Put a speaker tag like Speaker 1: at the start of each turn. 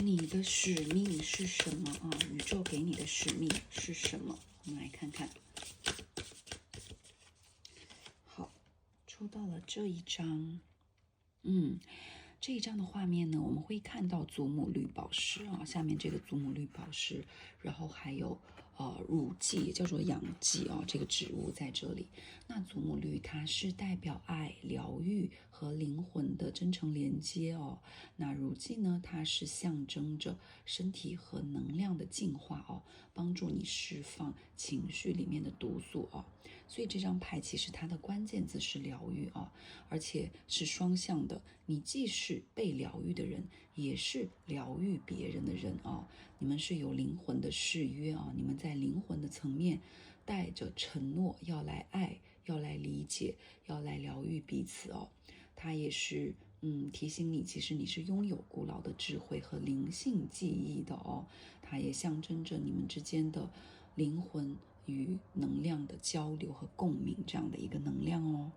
Speaker 1: 你的使命是什么啊？宇宙给你的使命是什么？我们来看看。好，抽到了这一张。这一张的画面呢，我们会看到祖母绿宝石啊，下面这个祖母绿宝石，然后还有乳荠，叫做洋荠啊，这个植物在这里。那祖母绿它是代表爱、疗愈和灵魂的真诚连接哦。那乳荠呢，它是象征着身体和能量的净化哦，帮助你释放情绪里面的毒素哦。所以这张牌其实它的关键字是疗愈啊，而且是双向的。你既是被疗愈的人，也是疗愈别人的人啊。你们是有灵魂的誓约啊，你们在灵魂的层面带着承诺要来爱，要来理解，要来疗愈彼此哦。它也是提醒你，其实你是拥有古老的智慧和灵性记忆的哦。它也象征着你们之间的灵魂与能量的交流和共鸣，这样的一个能量哦。